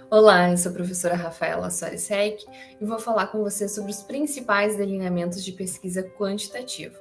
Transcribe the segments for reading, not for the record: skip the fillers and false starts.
Olá, eu sou a professora Rafaela Soares Reck e vou falar com você sobre os principais delineamentos de pesquisa quantitativa.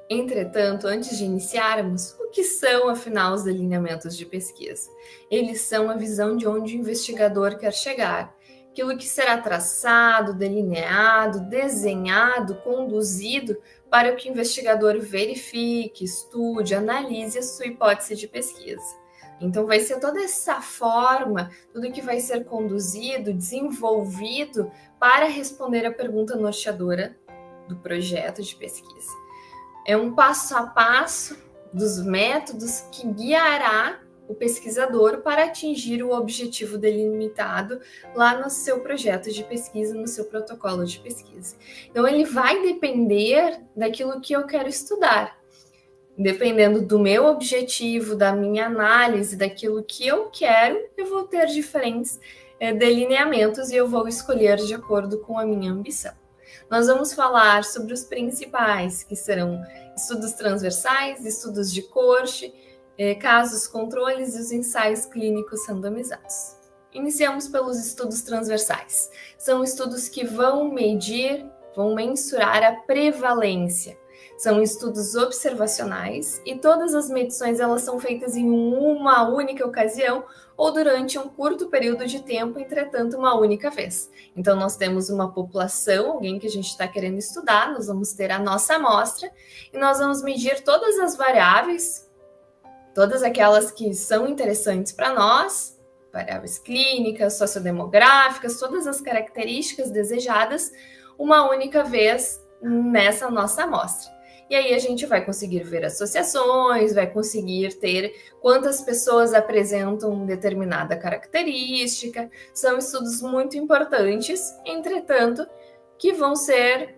Entretanto, antes de iniciarmos, o que são, afinal, os delineamentos de pesquisa? Eles são a visão de onde o investigador quer chegar, aquilo que será traçado, delineado, desenhado, conduzido para que o investigador verifique, estude, analise a sua hipótese de pesquisa. Então, vai ser toda essa forma, tudo que vai ser conduzido, desenvolvido para responder a pergunta norteadora do projeto de pesquisa. É um passo a passo dos métodos que guiará o pesquisador para atingir o objetivo delimitado lá no seu projeto de pesquisa, no seu protocolo de pesquisa. Então, ele vai depender daquilo que eu quero estudar. Dependendo do meu objetivo, da minha análise, daquilo que eu quero, eu vou ter diferentes delineamentos e eu vou escolher de acordo com a minha ambição. Nós vamos falar sobre os principais, que serão estudos transversais, estudos de corte, casos controles e os ensaios clínicos randomizados. Iniciamos pelos estudos transversais. São estudos que vão medir, vão mensurar a prevalência. São estudos observacionais e todas as medições elas são feitas em uma única ocasião ou durante um curto período de tempo, entretanto, uma única vez. Então, nós temos uma população, alguém que a gente está querendo estudar, nós vamos ter a nossa amostra e nós vamos medir todas as variáveis, todas aquelas que são interessantes para nós, variáveis clínicas, sociodemográficas, todas as características desejadas, uma única vez nessa nossa amostra. E aí a gente vai conseguir ver associações, vai conseguir ter quantas pessoas apresentam determinada característica. São estudos muito importantes, entretanto, que vão ser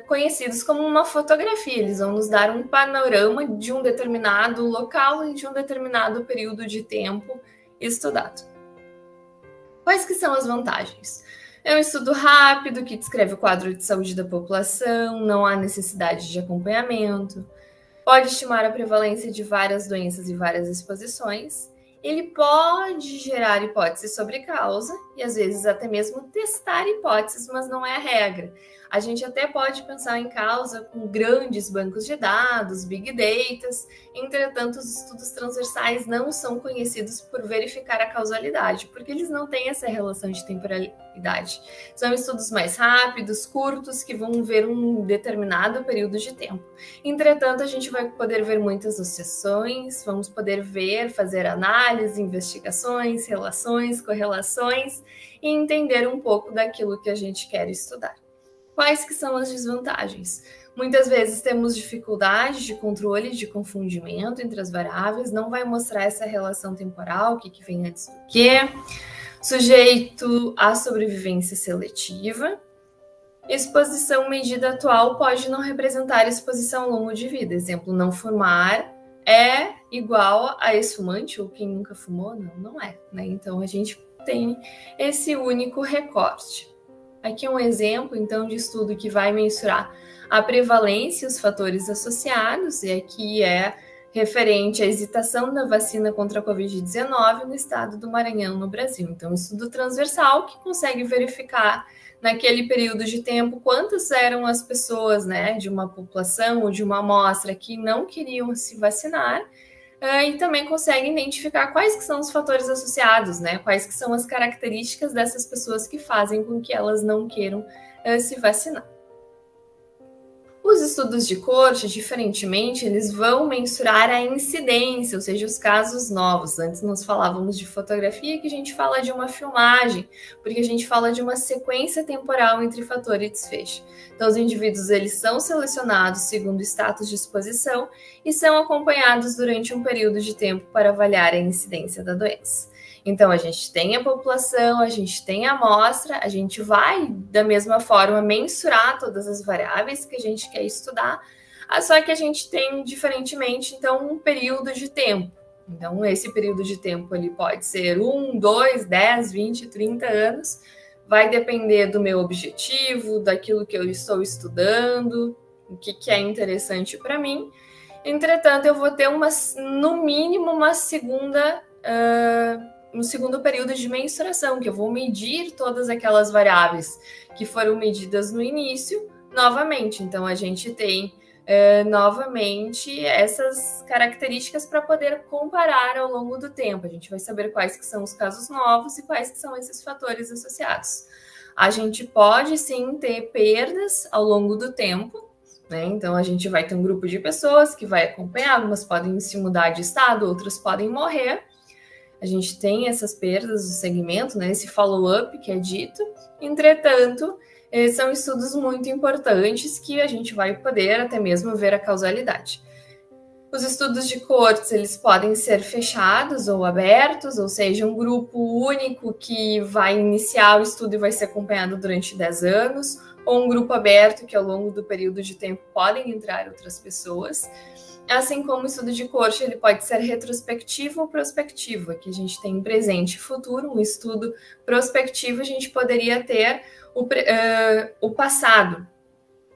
conhecidos como uma fotografia. Eles vão nos dar um panorama de um determinado local e de um determinado período de tempo estudado. Quais que são as vantagens? É um estudo rápido que descreve o quadro de saúde da população, não há necessidade de acompanhamento, pode estimar a prevalência de várias doenças e várias exposições, ele pode gerar hipóteses sobre causa e às vezes até mesmo testar hipóteses, mas não é a regra. A gente até pode pensar em causa com grandes bancos de dados, big data, entretanto, os estudos transversais não são conhecidos por verificar a causalidade, porque eles não têm essa relação de temporalidade. São estudos mais rápidos, curtos, que vão ver um determinado período de tempo. Entretanto, a gente vai poder ver muitas associações, vamos poder ver, fazer análise, investigações, relações, correlações e entender um pouco daquilo que a gente quer estudar. Quais que são as desvantagens? Muitas vezes temos dificuldade de controle de confundimento entre as variáveis, não vai mostrar essa relação temporal, o que vem antes do que, sujeito à sobrevivência seletiva. Exposição medida atual pode não representar exposição ao longo de vida. Exemplo, não fumar é igual a ex-fumante ou quem nunca fumou? Não é, né? Então, a gente tem esse único recorte. Aqui é um exemplo, então, de estudo que vai mensurar a prevalência e os fatores associados, e aqui é referente à hesitação da vacina contra a Covid-19 no estado do Maranhão, no Brasil. Então, um estudo transversal que consegue verificar naquele período de tempo quantas eram as pessoas, né, de uma população ou de uma amostra que não queriam se vacinar, e também consegue identificar quais que são os fatores associados, né? Quais que são as características dessas pessoas que fazem com que elas não queiram se vacinar. Os estudos de corte, diferentemente, eles vão mensurar a incidência, ou seja, os casos novos. Antes nós falávamos de fotografia, que a gente fala de uma filmagem, porque a gente fala de uma sequência temporal entre fator e desfecho. Então, os indivíduos eles são selecionados segundo o status de exposição e são acompanhados durante um período de tempo para avaliar a incidência da doença. Então, a gente tem a população, a gente tem a amostra, a gente vai, da mesma forma, mensurar todas as variáveis que a gente quer estudar, só que a gente tem, diferentemente, então, um período de tempo. Então, esse período de tempo ele pode ser 1, 2, 10, 20, 30 anos, vai depender do meu objetivo, daquilo que eu estou estudando, o que é interessante para mim. Entretanto, eu vou ter, no mínimo, uma segunda no segundo período de mensuração, que eu vou medir todas aquelas variáveis que foram medidas no início novamente. Então, a gente tem novamente essas características para poder comparar ao longo do tempo. A gente vai saber quais que são os casos novos e quais que são esses fatores associados. A gente pode sim ter perdas ao longo do tempo, né? Então a gente vai ter um grupo de pessoas que vai acompanhar, algumas podem se mudar de estado, outras podem morrer. A gente tem essas perdas do segmento, né? Esse follow-up que é dito. Entretanto, são estudos muito importantes que a gente vai poder até mesmo ver a causalidade. Os estudos de coortes, eles podem ser fechados ou abertos, ou seja, um grupo único que vai iniciar o estudo e vai ser acompanhado durante 10 anos, ou um grupo aberto que ao longo do período de tempo podem entrar outras pessoas. Assim como o estudo de coorte, ele pode ser retrospectivo ou prospectivo. Aqui a gente tem presente e futuro. Um estudo prospectivo, a gente poderia ter o passado.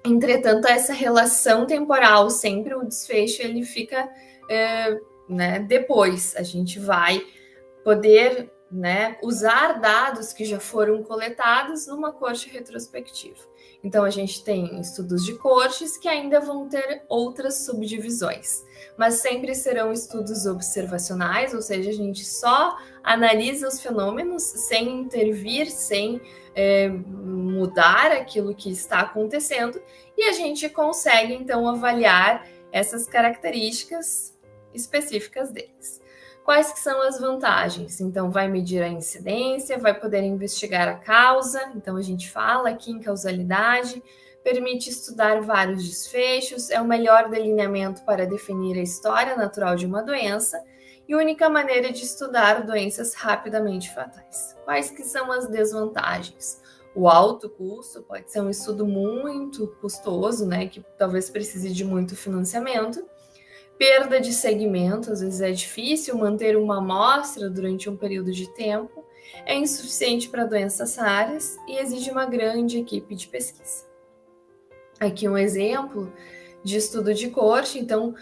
Entretanto, essa relação temporal, sempre o desfecho, ele fica depois. A gente vai poder usar dados que já foram coletados numa coorte retrospectiva. Então, a gente tem estudos de coortes que ainda vão ter outras subdivisões, mas sempre serão estudos observacionais, ou seja, a gente só analisa os fenômenos sem intervir, sem mudar aquilo que está acontecendo, e a gente consegue, então, avaliar essas características específicas deles. Quais que são as vantagens? Então, vai medir a incidência, vai poder investigar a causa, então a gente fala aqui em causalidade, permite estudar vários desfechos, é o melhor delineamento para definir a história natural de uma doença e única maneira de estudar doenças rapidamente fatais. Quais que são as desvantagens? O alto custo, pode ser um estudo muito custoso, né, que talvez precise de muito financiamento. Perda de segmento, às vezes é difícil manter uma amostra durante um período de tempo, é insuficiente para doenças raras e exige uma grande equipe de pesquisa. Aqui um exemplo de estudo de coorte, então,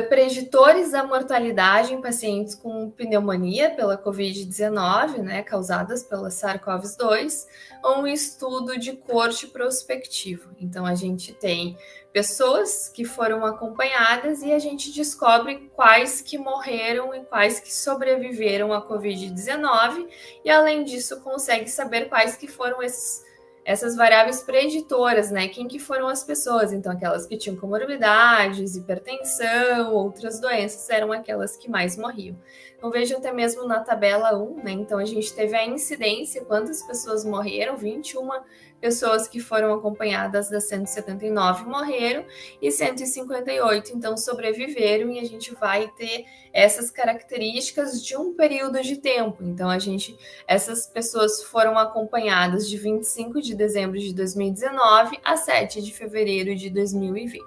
preditores da mortalidade em pacientes com pneumonia pela Covid-19, né, causadas pela SARS-CoV-2, ou um estudo de coorte prospectivo. Então, a gente tem pessoas que foram acompanhadas e a gente descobre quais que morreram e quais que sobreviveram à Covid-19, e além disso, consegue saber quais que foram essas variáveis preditoras, né? Quem que foram as pessoas? Então, aquelas que tinham comorbidades, hipertensão, outras doenças, eram aquelas que mais morriam. Então, vejam até mesmo na tabela 1, né? Então, a gente teve a incidência, quantas pessoas morreram, 21 pessoas que foram acompanhadas das 179 morreram e 158, então, sobreviveram, e a gente vai ter essas características de um período de tempo. Então, essas pessoas foram acompanhadas de 25 de dezembro de 2019 a 7 de fevereiro de 2020.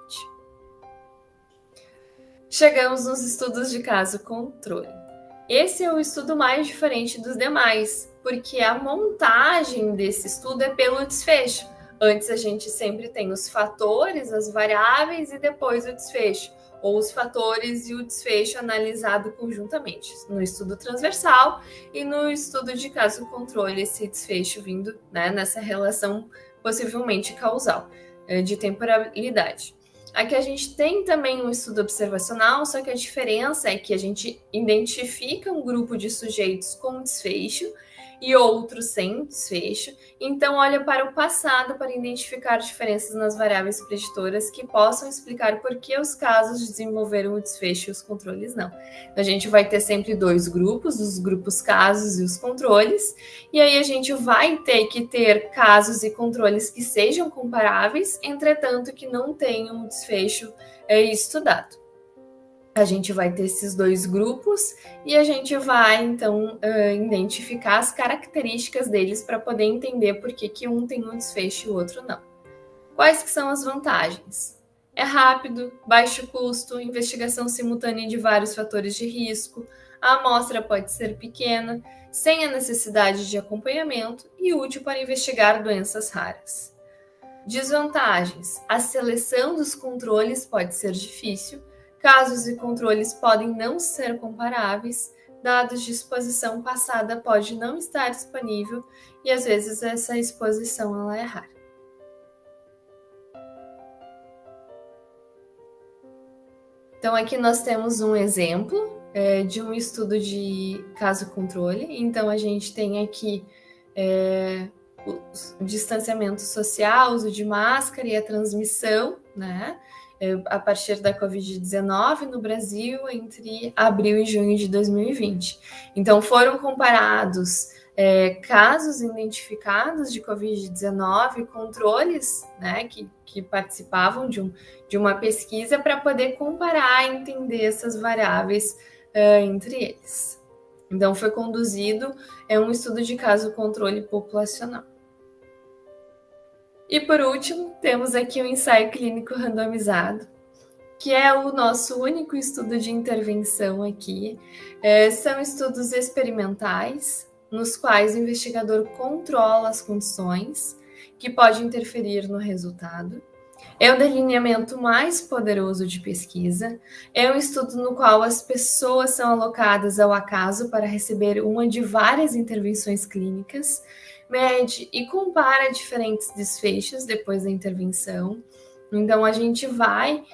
Chegamos nos estudos de caso controle. Esse é o estudo mais diferente dos demais, porque a montagem desse estudo é pelo desfecho. Antes a gente sempre tem os fatores, as variáveis e depois o desfecho, ou os fatores e o desfecho analisado conjuntamente, no estudo transversal e no estudo de caso controle, esse desfecho vindo, né, nessa relação possivelmente causal, de temporalidade. Aqui a gente tem também um estudo observacional, só que a diferença é que a gente identifica um grupo de sujeitos com desfecho e outros sem desfecho, então olha para o passado para identificar diferenças nas variáveis preditoras que possam explicar por que os casos desenvolveram o desfecho e os controles não. A gente vai ter sempre dois grupos, os grupos casos e os controles, e aí a gente vai ter que ter casos e controles que sejam comparáveis, entretanto que não tenham um desfecho estudado. A gente vai ter esses dois grupos e a gente vai, então, identificar as características deles para poder entender por que um tem um desfecho e o outro não. Quais que são as vantagens? É rápido, baixo custo, investigação simultânea de vários fatores de risco, a amostra pode ser pequena, sem a necessidade de acompanhamento e útil para investigar doenças raras. Desvantagens: a seleção dos controles pode ser difícil, casos e controles podem não ser comparáveis, dados de exposição passada pode não estar disponível e às vezes essa exposição ela é rara. Então aqui nós temos um exemplo de um estudo de caso controle. Então a gente tem aqui o distanciamento social, uso de máscara e a transmissão, né? A partir da Covid-19 no Brasil entre abril e junho de 2020. Então foram comparados casos identificados de Covid-19, controles, né, que participavam de uma pesquisa para poder comparar e entender essas variáveis entre eles. Então foi conduzido um estudo de caso controle populacional. E por último, temos aqui o ensaio clínico randomizado, que é o nosso único estudo de intervenção aqui. São estudos experimentais, nos quais o investigador controla as condições que pode interferir no resultado. É o delineamento mais poderoso de pesquisa. É um estudo no qual as pessoas são alocadas ao acaso para receber uma de várias intervenções clínicas, mede e compara diferentes desfechos depois da intervenção. Então, a gente vai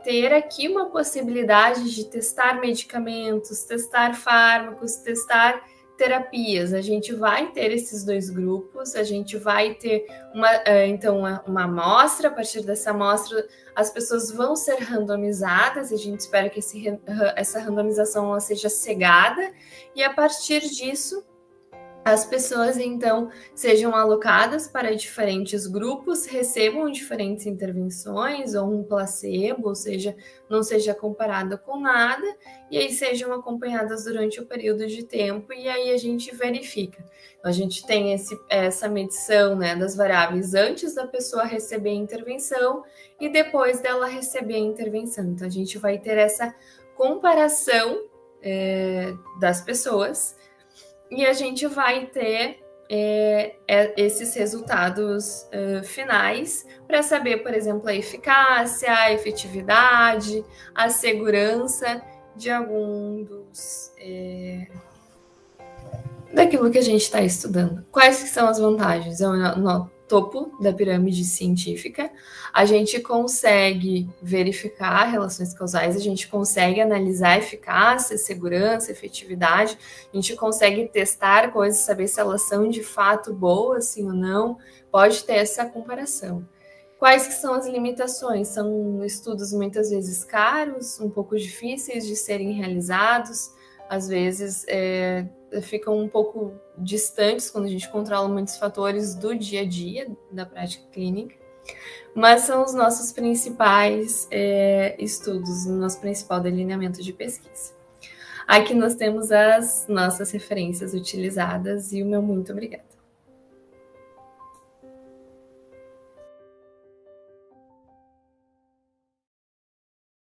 ter aqui uma possibilidade de testar medicamentos, testar fármacos, testar terapias. A gente vai ter esses dois grupos, a gente vai ter uma amostra. A partir dessa amostra, as pessoas vão ser randomizadas, e a gente espera que essa randomização ela seja cegada, e a partir disso, as pessoas, então, sejam alocadas para diferentes grupos, recebam diferentes intervenções ou um placebo, ou seja, não seja comparada com nada, e aí sejam acompanhadas durante o período de tempo, e aí a gente verifica. Então, a gente tem essa medição, né, das variáveis antes da pessoa receber a intervenção e depois dela receber a intervenção. Então, a gente vai ter essa comparação das pessoas, e a gente vai ter esses resultados finais para saber, por exemplo, a eficácia, a efetividade, a segurança de algum daquilo que a gente está estudando. Quais que são as vantagens? No topo da pirâmide científica, a gente consegue verificar relações causais, a gente consegue analisar eficácia, segurança, efetividade, a gente consegue testar coisas, saber se elas são de fato boas, sim ou não, pode ter essa comparação. Quais que são as limitações? São estudos muitas vezes caros, um pouco difíceis de serem realizados, às vezes ficam um pouco distantes quando a gente controla muitos fatores do dia a dia da prática clínica, mas são os nossos principais estudos, o nosso principal delineamento de pesquisa. Aqui nós temos as nossas referências utilizadas e o meu muito obrigada.